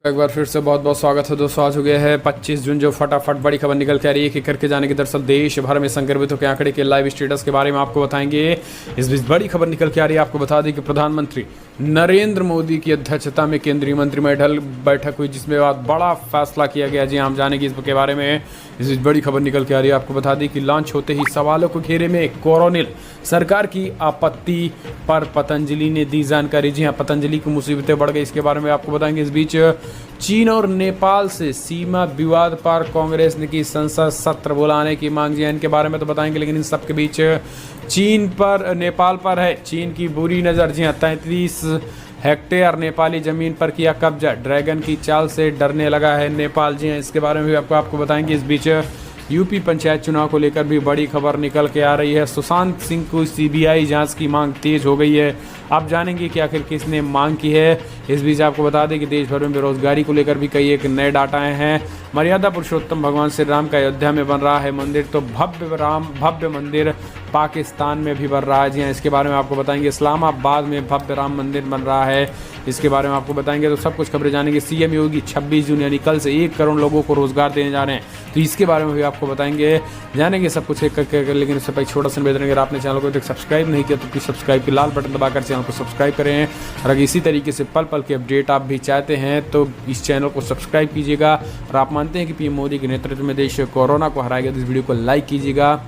एक बार फिर से बहुत बहुत स्वागत है दोस्तों। आज हो गया है 25 जून, जो फटाफट बड़ी खबर निकल के आ रही है कि करके जाने के दरअसल देश भर में संक्रमितों के आंकड़े के लाइव स्टेटस के बारे में आपको बताएंगे। इस बीच बड़ी खबर निकल के आ रही है, आपको बता दें कि प्रधानमंत्री नरेंद्र मोदी की अध्यक्षता में केंद्रीय मंत्रिमंडल बैठक हुई, जिसमें बाद बड़ा फैसला किया गया। जी हम जानेंगे इसके बारे में। इस बीच बड़ी खबर निकल के आ रही है, आपको बता दें कि लॉन्च होते ही सवालों को घेरे में कोरोनिल सरकार की आपत्ति पर पतंजलि ने दी जानकारी। जी हाँ, पतंजलि की मुसीबतें बढ़ गई, इसके बारे में आपको बताएंगे। इस बीच चीन और नेपाल से सीमा विवाद पर कांग्रेस ने की संसद सत्र बुलाने की मांग। जी इनके बारे में तो बताएंगे, लेकिन इन सब के बीच चीन पर नेपाल पर है चीन की बुरी नज़र। जी हाँ, 33 हेक्टेयर नेपाली ज़मीन पर किया कब्जा, ड्रैगन की चाल से डरने लगा है नेपाल। जी हाँ, इसके बारे में भी आपको बताएंगे। इस बीच यूपी पंचायत चुनाव को लेकर भी बड़ी खबर निकल के आ रही है। सुशांत सिंह को सीबीआई जांच की मांग तेज हो गई है। आप जानेंगे कि आखिर किसने मांग की है। इस बीच आपको बता दें कि देश भर में बेरोजगारी को लेकर भी कई एक नए डाटा आए हैं। मर्यादा पुरुषोत्तम भगवान श्री राम का अयोध्या में बन रहा है मंदिर, तो भव्य मंदिर पाकिस्तान में भी बन रहा है। जी हाँ, इसके बारे में आपको बताएंगे। इस्लामाबाद में भव्य राम मंदिर बन रहा है, इसके बारे में आपको बताएंगे। तो सब कुछ खबरें जानेंगे। सीएम योगी 26 जून यानी कल से 1 करोड़ लोगों को रोजगार देने जा रहे हैं, तो इसके बारे में भी आपको बताएंगे, जानेंगे सब कुछ एक करके। लेकिन इससे पहले छोटा सा निवेदन, अगर आपने चैनल को तक सब्सक्राइब नहीं किया तो प्लीज़ सब्सक्राइब की लाल बटन दबाकर चैनल को सब्सक्राइब करें। और अगर इसी तरीके से पल पल के अपडेट आप भी चाहते हैं तो इस चैनल को सब्सक्राइब कीजिएगा। और आप मानते हैं कि पीएम मोदी के नेतृत्व में देश कोरोना को हराएगा तो इस वीडियो को लाइक कीजिएगा।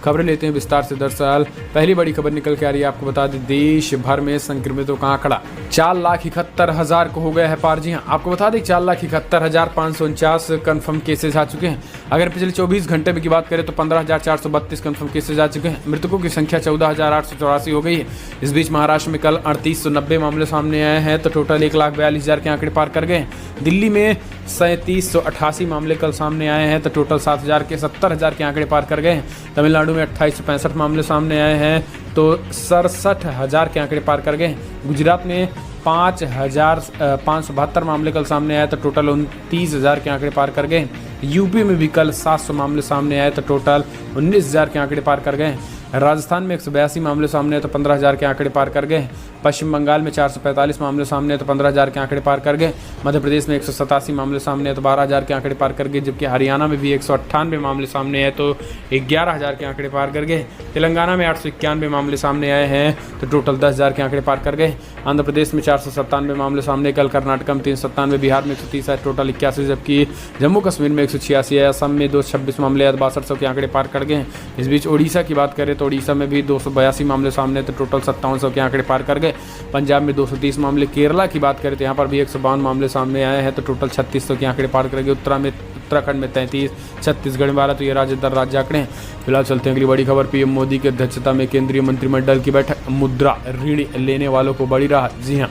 खबरें लेते हैं विस्तार से। दरअसल पहली बड़ी खबर निकल के आ रही है, आपको बता दें देश भर में संक्रमितों का आंकड़ा 4,71,000 को हो गया है पार। जी हाँ, आपको बता दें 4,71,549 कन्फर्म केसेज आ चुके हैं। अगर पिछले 24 घंटे में की बात करें तो 15,432 कन्फर्म केसेज आ चुके हैं। मृतकों की संख्या 14,884 हो गई है। इस बीच महाराष्ट्र में कल 3890 मामले सामने आए हैं, तो टोटल 1,42,000 के आंकड़े पार कर गए हैं। दिल्ली में 3788 मामले कल सामने आए हैं, तो टोटल 70,000 के आंकड़े पार कर गए हैं। तमिलनाडु में 2865 मामले सामने आए हैं, तो 67,000 के आंकड़े पार कर गए हैं। गुजरात में 5,572 मामले कल सामने आए, तो टोटल 29,000 के आंकड़े पार कर गए हैं। यूपी में भी कल 700 मामले सामने आए, तो टोटल 19,000 के आंकड़े पार कर गए हैं। राजस्थान में 182 मामले सामने आए, तो 15,000 के आंकड़े पार कर गए हैं। पश्चिम बंगाल में 445 मामले सामने आए, तो 15,000 के आंकड़े पार कर गए। मध्य प्रदेश में 187 मामले सामने आए, तो 12,000 के आंकड़े पार कर गए। जबकि हरियाणा में भी 198 मामले सामने आए, तो 11,000 के आंकड़े पार कर गए। तेलंगाना में 891 मामले सामने आए हैं, तो टोटल 10,000 के आंकड़े पार कर गए। आंध्र प्रदेश में 497 मामले सामने कल, कर्नाटक में 397, बिहार में 130 है, टोटल 81। जबकि जम्मू कश्मीर में 186 है, असम में 226 मामले 6200 के आंकड़े पार कर गए हैं। इस बीच ओडिशा की बात करें तो ओडिशा में भी 282 मामले सामने, तो टोटल 5700 के आंकड़े पार कर गए। पंजाब में 230 मामले, केरला की बात करें तो यहाँ पर भी 152 मामले सामने आए हैं, तो टोटल 3600 के आंकड़े पार कर गए। उत्तराखंड में 33, छत्तीसगढ़ में 12, तो ये राज्य दर राज्य आंकड़े हैं। फिलहाल चलते हैं अगली बड़ी खबर। पीएम मोदी की अध्यक्षता में केंद्रीय मंत्रिमंडल की बैठक, मुद्रा ऋण लेने वालों को बड़ी राहत। जी हाँ,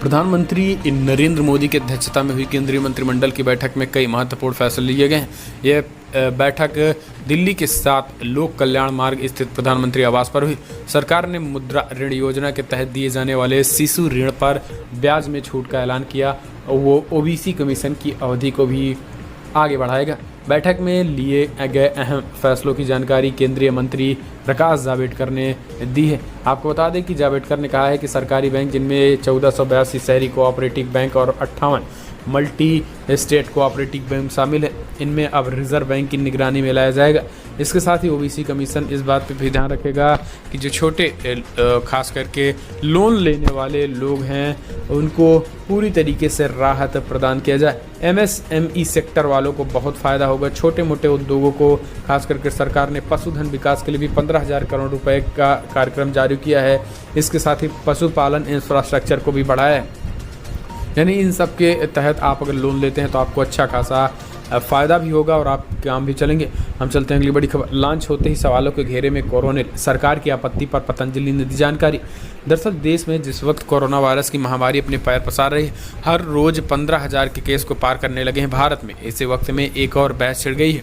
प्रधानमंत्री नरेंद्र मोदी की अध्यक्षता में हुई केंद्रीय मंत्रिमंडल की बैठक में कई महत्वपूर्ण फैसले लिए गए हैं। यह बैठक दिल्ली के साथ लोक कल्याण मार्ग स्थित प्रधानमंत्री आवास पर हुई। सरकार ने मुद्रा ऋण योजना के तहत दिए जाने वाले शिशु ऋण पर ब्याज में छूट का ऐलान किया। वो ओबीसी कमीशन की अवधि को भी आगे बढ़ाएगा। बैठक में लिए गए अहम फैसलों की जानकारी केंद्रीय मंत्री प्रकाश जावड़ेकर ने दी है। आपको बता दें कि जावड़ेकर ने कहा है कि सरकारी बैंक, जिनमें 1482 शहरी कोऑपरेटिव बैंक और 58 मल्टी स्टेट कोऑपरेटिव बैंक शामिल है, इनमें अब रिजर्व बैंक की निगरानी में लाया जाएगा। इसके साथ ही ओबीसी कमीशन इस बात पर भी ध्यान रखेगा कि जो छोटे खास करके लोन लेने वाले लोग हैं उनको पूरी तरीके से राहत प्रदान किया जाए। एमएसएमई सेक्टर वालों को बहुत फ़ायदा होगा। छोटे मोटे उद्योगों को खास करके सरकार ने पशुधन विकास के लिए भी 15,000 करोड़ रुपए का कार्यक्रम जारी किया है। इसके साथ ही पशुपालन इंफ्रास्ट्रक्चर को भी बढ़ाया है। यानी इन सब के तहत आप अगर लोन लेते हैं तो आपको अच्छा खासा फ़ायदा भी होगा और आप काम भी चलेंगे। हम चलते हैं अगली बड़ी खबर। लॉन्च होते ही सवालों के घेरे में कोरोनिल सरकार की आपत्ति पर पतंजलि ने दी जानकारी। दरअसल देश में जिस वक्त कोरोना वायरस की महामारी अपने पैर पसार रही है, हर रोज़ 15,000 के केस को पार करने लगे हैं भारत में। ऐसे वक्त में एक और बहस छिड़ गई है।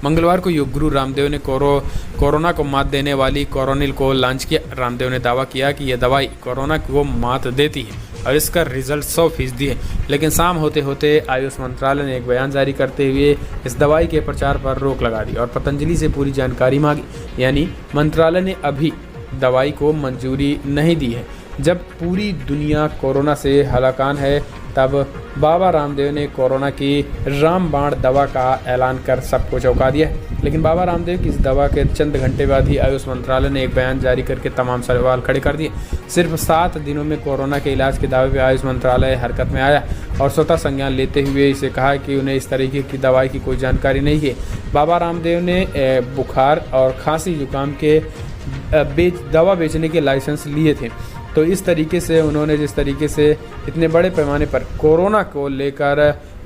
मंगलवार को योग गुरु रामदेव ने कोरोना को मात देने वाली कोरोनिल को लॉन्च किया। रामदेव ने दावा किया कि यह दवाई कोरोना को मात देती है और इसका रिजल्ट 100% है। लेकिन शाम होते होते आयुष मंत्रालय ने एक बयान जारी करते हुए इस दवाई के प्रचार पर रोक लगा दी और पतंजलि से पूरी जानकारी मांगी। यानी मंत्रालय ने अभी दवाई को मंजूरी नहीं दी है। जब पूरी दुनिया कोरोना से हलाकान है तब बाबा रामदेव ने कोरोना की रामबाण दवा का ऐलान कर सबको चौंका दिया। लेकिन बाबा रामदेव की इस दवा के चंद घंटे बाद ही आयुष मंत्रालय ने एक बयान जारी करके तमाम सवाल खड़े कर दिए। सिर्फ 7 दिनों में कोरोना के इलाज के दावे पर आयुष मंत्रालय हरकत में आया और स्वतः संज्ञान लेते हुए इसे कहा कि उन्हें इस तरीके की दवाई की कोई जानकारी नहीं है। बाबा रामदेव ने बुखार और खांसी जुकाम के दवा बेचने के लाइसेंस लिए थे। तो इस तरीके से उन्होंने जिस तरीके से इतने बड़े पैमाने पर कोरोना को लेकर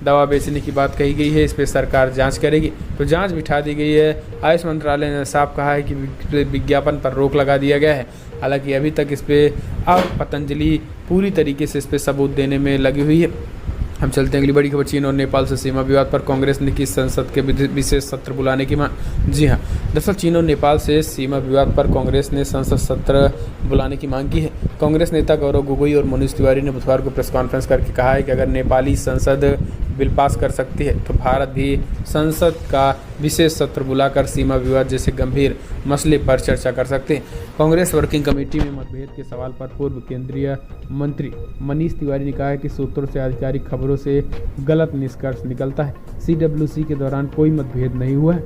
दवा बेचने की बात कही गई है, इस पर सरकार जांच करेगी। तो जांच बिठा दी गई है। आयुष मंत्रालय ने साफ कहा है कि विज्ञापन पर रोक लगा दिया गया है। हालांकि अभी तक इस पर अब पतंजलि पूरी तरीके से इस पर सबूत देने में लगी हुई है। हम चलते हैं अगली बड़ी खबर। चीन और नेपाल से सीमा विवाद पर कांग्रेस ने की संसद के विशेष सत्र बुलाने की मांग। जी हां, दरअसल चीन और नेपाल से सीमा विवाद पर कांग्रेस ने संसद सत्र बुलाने की मांग की है। कांग्रेस नेता गौरव गोगोई और मनोज तिवारी ने बुधवार को प्रेस कॉन्फ्रेंस करके कहा है कि अगर नेपाली संसद बिल पास कर सकती है तो भारत भी संसद का विशेष सत्र बुलाकर सीमा विवाद जैसे गंभीर मसले पर चर्चा कर सकते हैं। कांग्रेस वर्किंग कमेटी में मतभेद के सवाल पर पूर्व केंद्रीय मंत्री मनीष तिवारी ने कहा है कि सूत्रों से आधिकारिक खबरों से गलत निष्कर्ष निकलता है। CWC के दौरान कोई मतभेद नहीं हुआ है।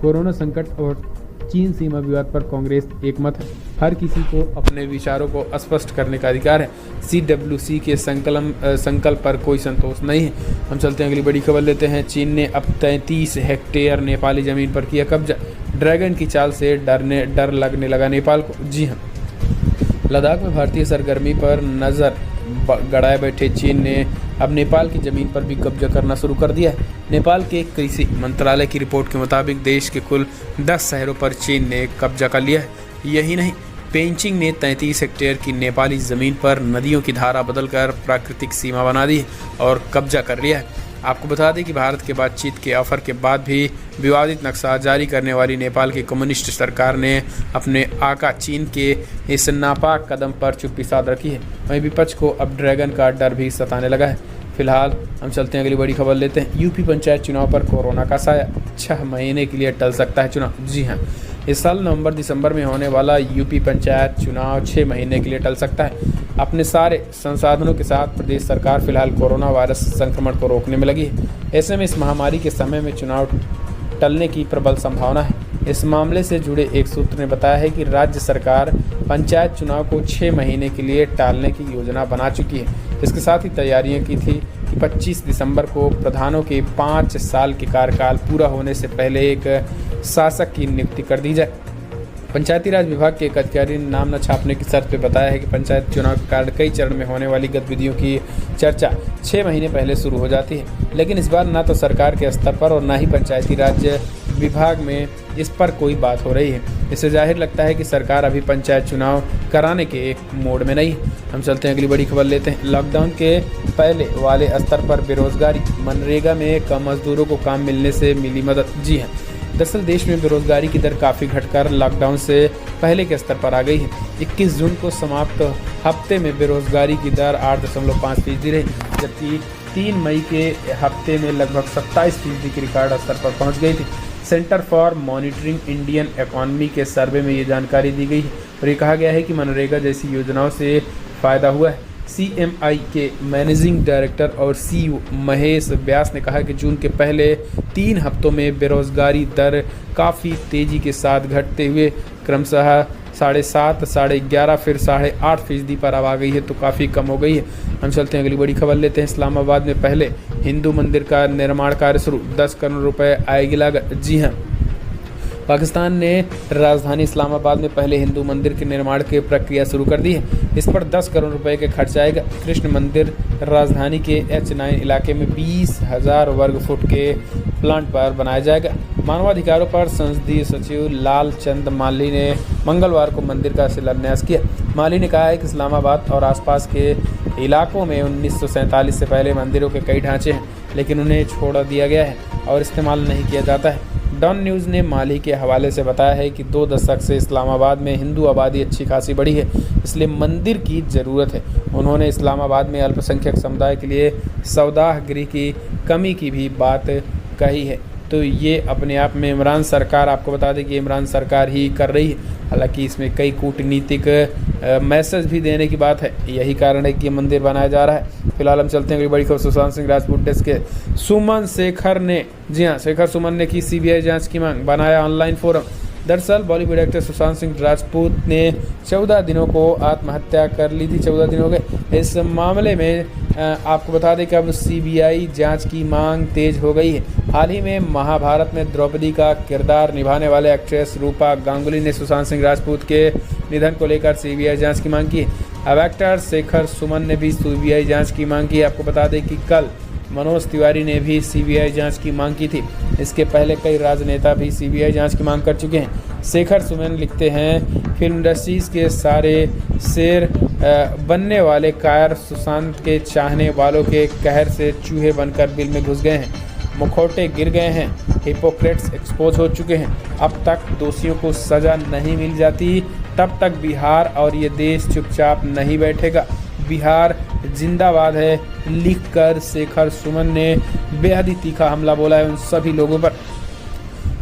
कोरोना संकट और चीन सीमा विवाद पर कांग्रेस एकमत है। हर किसी को अपने विचारों को स्पष्ट करने का अधिकार है। CWC के संकल्प पर कोई संतोष नहीं है। हम चलते हैं अगली बड़ी खबर लेते हैं। चीन ने अब 33 हेक्टेयर नेपाली जमीन पर किया कब्जा। ड्रैगन की चाल से डर लगने लगा नेपाल को। जी हाँ, लद्दाख में भारतीय सरगर्मी पर नज़र गड़ाए बैठे चीन ने अब नेपाल की ज़मीन पर भी कब्जा करना शुरू कर दिया है। नेपाल के कृषि मंत्रालय की रिपोर्ट के मुताबिक देश के कुल 10 शहरों पर चीन ने कब्जा कर लिया है। यही नहीं, पेंचिंग ने 33 हेक्टेयर की नेपाली ज़मीन पर नदियों की धारा बदलकर प्राकृतिक सीमा बना दी और कब्जा कर लिया है। आपको बता दें कि भारत के बातचीत के ऑफर के बाद भी विवादित नक्शा जारी करने वाली नेपाल की कम्युनिस्ट सरकार ने अपने आका चीन के इस नापाक कदम पर चुप्पी साध रखी है। वहीं विपक्ष को अब ड्रैगन का डर भी सताने लगा है। फिलहाल हम चलते हैं अगली बड़ी खबर लेते हैं। यूपी पंचायत चुनाव पर कोरोना का साया, 6 महीने के लिए टल सकता है चुनाव। जी हाँ, इस साल नवंबर दिसंबर में होने वाला यूपी पंचायत चुनाव 6 महीने के लिए टल सकता है। अपने सारे संसाधनों के साथ प्रदेश सरकार फिलहाल कोरोना वायरस संक्रमण को रोकने में लगी है। ऐसे में इस महामारी के समय में चुनाव टलने की प्रबल संभावना है। इस मामले से जुड़े एक सूत्र ने बताया है कि राज्य सरकार पंचायत चुनाव को 6 महीने के लिए टालने की योजना बना चुकी है। इसके साथ ही तैयारियां की थी कि 25 दिसंबर को प्रधानों के 5 साल के कार्यकाल पूरा होने से पहले एक शासक की नियुक्ति कर दी जाए। पंचायती राज विभाग के एक अधिकारी ने नाम न छापने की शर्त पर बताया है कि पंचायत चुनाव के कारण कई चरण में होने वाली गतिविधियों की चर्चा 6 महीने पहले शुरू हो जाती है। लेकिन इस बार न तो सरकार के स्तर पर और न ही पंचायती राज विभाग में इस पर कोई बात हो रही है। इससे जाहिर लगता है कि सरकार अभी पंचायत चुनाव कराने के एक मोड में नहीं है। हम चलते हैं अगली बड़ी खबर लेते हैं। लॉकडाउन के पहले वाले स्तर पर बेरोजगारी, मनरेगा में कम मजदूरों को काम मिलने से मिली मदद। जी हाँ, दरअसल देश में बेरोजगारी की दर काफ़ी घटकर लॉकडाउन से पहले के स्तर पर आ गई है। 21 जून को समाप्त हफ्ते में बेरोजगारी की दर 8.5% रही, जबकि 3 मई के हफ्ते में लगभग 27% की रिकॉर्ड स्तर पर पहुंच गई थी। Centre for monitoring Indian economy के सर्वे में ये जानकारी दी गई है और ये कहा गया है कि मनरेगा जैसी योजनाओं से फ़ायदा हुआ है। CMI के मैनेजिंग डायरेक्टर और CEO महेश व्यास ने कहा कि जून के पहले 3 हफ्तों में बेरोजगारी दर काफ़ी तेज़ी के साथ घटते हुए क्रमशः 7.5, 11.5 फिर 8.5% पर अब आ गई है, तो काफ़ी कम हो गई है। हम चलते हैं अगली बड़ी खबर लेते हैं। इस्लामाबाद में पहले हिंदू मंदिर का निर्माण कार्य शुरू, 10 करोड़ रुपए आएगी लागत। जी हाँ, पाकिस्तान ने राजधानी इस्लामाबाद में पहले हिंदू मंदिर के निर्माण की प्रक्रिया शुरू कर दी है। इस पर 10 करोड़ रुपए के खर्च आएगा। कृष्ण मंदिर राजधानी के H9 इलाके में 20,000 वर्ग फुट के प्लांट पर बनाया जाएगा। मानवाधिकारों पर संसदीय सचिव लाल चंद माली ने मंगलवार को मंदिर का शिलान्यास किया। माली ने कहा है कि इस्लामाबाद और आसपास के इलाकों में 1947 से पहले मंदिरों के कई ढांचे हैं, लेकिन उन्हें छोड़ दिया गया है और इस्तेमाल नहीं किया जाता है। डॉन न्यूज़ ने माली के हवाले से बताया है कि 2 दशक से इस्लामाबाद में हिंदू आबादी अच्छी खासी बढ़ी है, इसलिए मंदिर की ज़रूरत है। उन्होंने इस्लामाबाद में अल्पसंख्यक समुदाय के लिए सौदाह गृह की कमी की भी बात कही है। तो ये अपने आप में इमरान सरकार, आपको बता दें कि इमरान सरकार ही कर रही है। हालांकि इसमें कई कूटनीतिक मैसेज भी देने की बात है, यही कारण है कि ये मंदिर बनाया जा रहा है। फिलहाल हम चलते हैं अगली बड़ी खबर सुशांत सिंह राजपूत डेस्क के सुमन शेखर ने, जी हाँ, शेखर सुमन ने की सीबीआई जांच की मांग, बनाया ऑनलाइन फोरम। दरअसल बॉलीवुड एक्टर सुशांत सिंह राजपूत ने 14 दिनों को आत्महत्या कर ली थी, 14 दिन हो गए। इस मामले में आपको बता दें कि अब सीबीआई जांच की मांग तेज हो गई है। हाल ही में महाभारत में द्रौपदी का किरदार निभाने वाले एक्ट्रेस रूपा गांगुली ने सुशांत सिंह राजपूत के निधन को लेकर सीबीआई जांच की मांग की है। अब एक्टर शेखर सुमन ने भी सीबीआई जांच की मांग की। आपको बता दें कि कल मनोज तिवारी ने भी सीबीआई जांच की मांग की थी। इसके पहले कई राजनेता भी सीबीआई जांच की मांग कर चुके हैं। शेखर सुमन लिखते हैं, फिल्म इंडस्ट्रीज के सारे शेर बनने वाले कायर सुशांत के चाहने वालों के कहर से चूहे बनकर बिल में घुस गए हैं, मुखौटे गिर गए हैं, हिपोक्रेट्स एक्सपोज हो चुके हैं। अब तक दोषियों को सजा नहीं मिल जाती, तब तक बिहार और ये देश चुपचाप नहीं बैठेगा। बिहार जिंदाबाद है, लिखकर शेखर सुमन ने बेहद ही तीखा हमला बोला है उन सभी लोगों पर।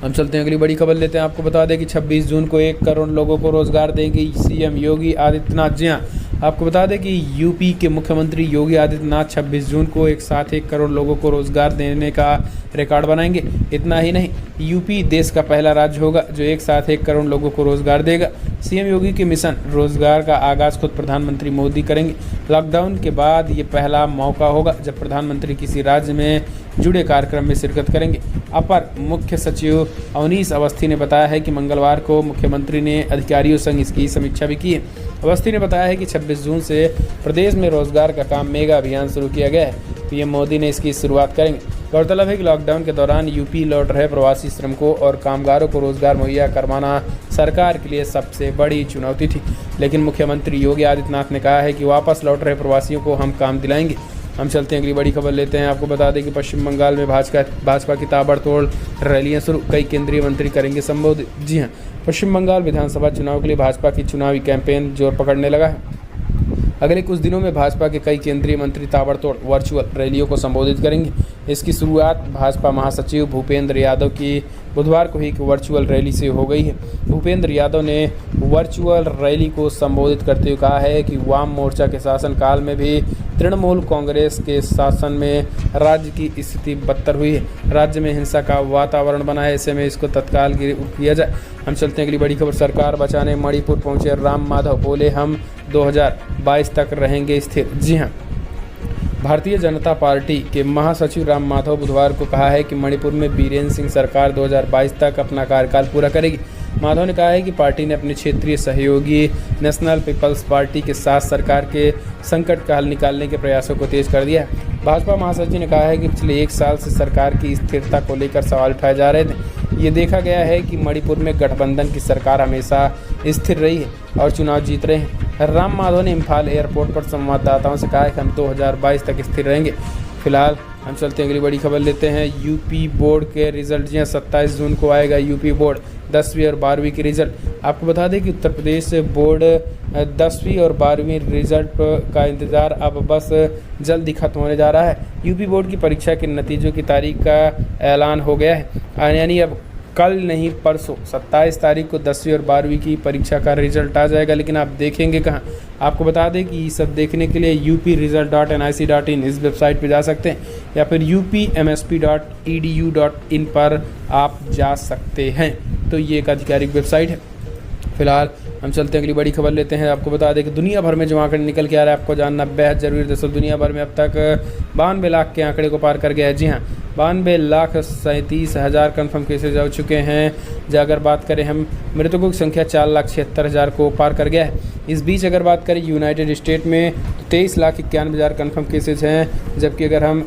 हम चलते हैं अगली बड़ी खबर लेते हैं। आपको बता दें कि 26 जून को 1 करोड़ लोगों को रोजगार देंगे सीएम योगी आदित्यनाथ। जी हाँ, आपको बता दें कि यूपी के मुख्यमंत्री योगी आदित्यनाथ 26 जून को एक साथ 1 करोड़ लोगों को रोजगार देने का रिकॉर्ड बनाएंगे। इतना ही नहीं, यूपी देश का पहला राज्य होगा जो एक साथ 1 करोड़ लोगों को रोजगार देगा। सीएम योगी के मिशन रोजगार का आगाज खुद प्रधानमंत्री मोदी करेंगे। लॉकडाउन के बाद ये पहला मौका होगा जब प्रधानमंत्री किसी राज्य में जुड़े कार्यक्रम में शिरकत करेंगे। अपर मुख्य सचिव अवनीश अवस्थी ने बताया है कि मंगलवार को मुख्यमंत्री ने अधिकारियों संग इसकी समीक्षा भी की है। अवस्थी ने बताया है कि 26 जून से प्रदेश में रोजगार का काम मेगा अभियान शुरू किया गया है। पीएम मोदी ने इसकी शुरुआत करेंगे। गौरतलब है कि लॉकडाउन के दौरान यूपी लौट रहे प्रवासी श्रमिकों और कामगारों को रोजगार मुहैया करवाना सरकार के लिए सबसे बड़ी चुनौती थी, लेकिन मुख्यमंत्री योगी आदित्यनाथ ने कहा है कि वापस लौट रहे प्रवासियों को हम काम दिलाएंगे। हम चलते हैं अगली बड़ी खबर लेते हैं। आपको बता दें कि पश्चिम बंगाल में भाजपा की ताबड़तोड़ रैलियां शुरू, कई केंद्रीय मंत्री करेंगे संबोधित। जी हां, पश्चिम बंगाल विधानसभा चुनाव के लिए भाजपा की चुनावी कैंपेन जोर पकड़ने लगा है। अगले कुछ दिनों में भाजपा के कई केंद्रीय मंत्री ताबड़तोड़ वर्चुअल रैलियों को संबोधित करेंगे। इसकी शुरुआत भाजपा महासचिव भूपेंद्र यादव की बुधवार को ही एक वर्चुअल रैली से हो गई है। भूपेंद्र यादव ने वर्चुअल रैली को संबोधित करते हुए कहा है कि वाम मोर्चा के शासनकाल में भी तृणमूल कांग्रेस के शासन में राज्य की स्थिति बदतर हुई है। राज्य में हिंसा का वातावरण बना है, ऐसे में इसको तत्काल किया जाए। हम चलते हैं अगली बड़ी खबर। सरकार बचाने मणिपुर पहुंचे राम माधव, बोले हम 2022 तक रहेंगे स्थिर। जी हाँ, भारतीय जनता पार्टी के महासचिव राम माधव बुधवार को कहा है कि मणिपुर में बीरेन सिंह सरकार 2022 तक अपना कार्यकाल पूरा करेगी। माधव ने कहा है कि पार्टी ने अपने क्षेत्रीय सहयोगी नेशनल पीपल्स पार्टी के साथ सरकार के संकट का हल निकालने के प्रयासों को तेज कर दिया है। भाजपा महासचिव ने कहा है कि पिछले 1 साल से सरकार की स्थिरता को लेकर सवाल उठाए जा रहे थे। ये देखा गया है कि मणिपुर में गठबंधन की सरकार हमेशा स्थिर रही है और चुनाव जीत रहे हैं। राम माधव ने इम्फाल एयरपोर्ट पर संवाददाताओं से कहा है कि हम 2022 तक स्थिर रहेंगे। फिलहाल हम चलते हैं अगली बड़ी खबर लेते हैं। यूपी बोर्ड के रिजल्ट, जी 27 जून को आएगा यूपी बोर्ड 10वीं और 12वीं की रिजल्ट। आपको बता दें कि उत्तर प्रदेश बोर्ड 10वीं और 12वीं रिजल्ट का इंतज़ार अब बस जल्द ही खत्म होने जा रहा है। यूपी बोर्ड की परीक्षा के नतीजों की तारीख का ऐलान हो गया है, यानी अब कल नहीं परसों 27 तारीख को 10वीं और 12वीं की परीक्षा का रिजल्ट आ जाएगा। लेकिन आप देखेंगे कहाँ? आपको बता दें कि ये सब देखने के लिए upresult.nic.in इस वेबसाइट पर जा सकते हैं या फिर upmsp.edu.in पर आप जा सकते हैं। तो ये एक आधिकारिक वेबसाइट है। फिलहाल हम चलते हैं अगली बड़ी खबर लेते हैं। आपको बता दें कि दुनिया भर में जो आंकड़े निकल के आ रहा है आपको जानना बेहद जरूरी है। दोस्तों, दुनिया भर में अब तक 92 लाख के आंकड़े को पार कर गया है। जी हाँ, 92,37,000 कन्फर्म केसेज हो चुके हैं। जो अगर बात करें हम मृतकों की संख्या 4,76,000 को पार कर गया है। इस बीच अगर बात करें यूनाइटेड स्टेट में तो 23,91,000 कन्फर्म केसेज हैं, जबकि अगर हम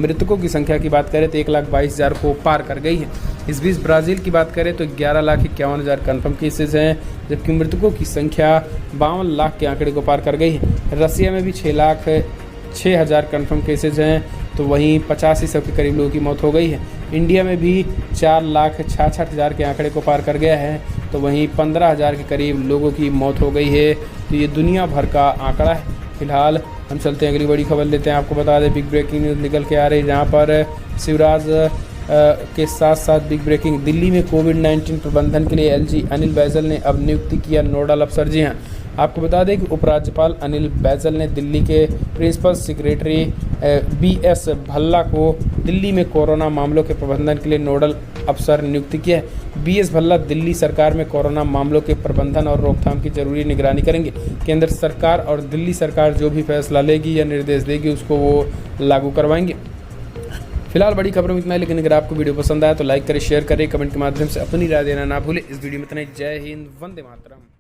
मृतकों की संख्या की बात करें तो 1,22,000 को पार कर गई है। इस बीच ब्राज़ील की बात करें तो 11,51,000 कन्फर्म केसेज हैं, जबकि मृतकों की संख्या 52 लाख के आंकड़े को पार कर गई है। रसिया में भी 6,06,000 कन्फर्म केसेज हैं, तो वहीं 85 के करीब लोगों की मौत हो गई है। इंडिया में भी 4,66,000 के आंकड़े को पार कर गया है, तो वहीं 15,000 के करीब लोगों की मौत हो गई है। तो ये दुनिया भर का आंकड़ा है। फिलहाल हम चलते हैं अगली बड़ी खबर लेते हैं। आपको बता दें बिग ब्रेकिंग न्यूज़ निकल के आ रही है, जहाँ पर शिवराज के साथ साथ बिग ब्रेकिंग, दिल्ली में कोविड-19 प्रबंधन के लिए एलजी अनिल बैजल ने अब नियुक्ति किया नोडल अफसर। जी हाँ, आपको बता दें कि उपराज्यपाल अनिल बैजल ने दिल्ली के प्रिंसिपल सेक्रेटरी बीएस भल्ला को दिल्ली में कोरोना मामलों के प्रबंधन के लिए नोडल अफसर नियुक्त किया है। बीएस भल्ला दिल्ली सरकार में कोरोना मामलों के प्रबंधन और रोकथाम की जरूरी निगरानी करेंगे। केंद्र सरकार और दिल्ली सरकार जो भी फैसला लेगी या निर्देश देगी उसको वो लागू करवाएंगे। फिलहाल बड़ी खबरों में इतना ही, लेकिन अगर आपको वीडियो पसंद आया तो लाइक करें, शेयर करें, कमेंट के माध्यम से अपनी राय देना ना भूलें। इस वीडियो में इतना ही। जय हिंद, वंदे मातरम।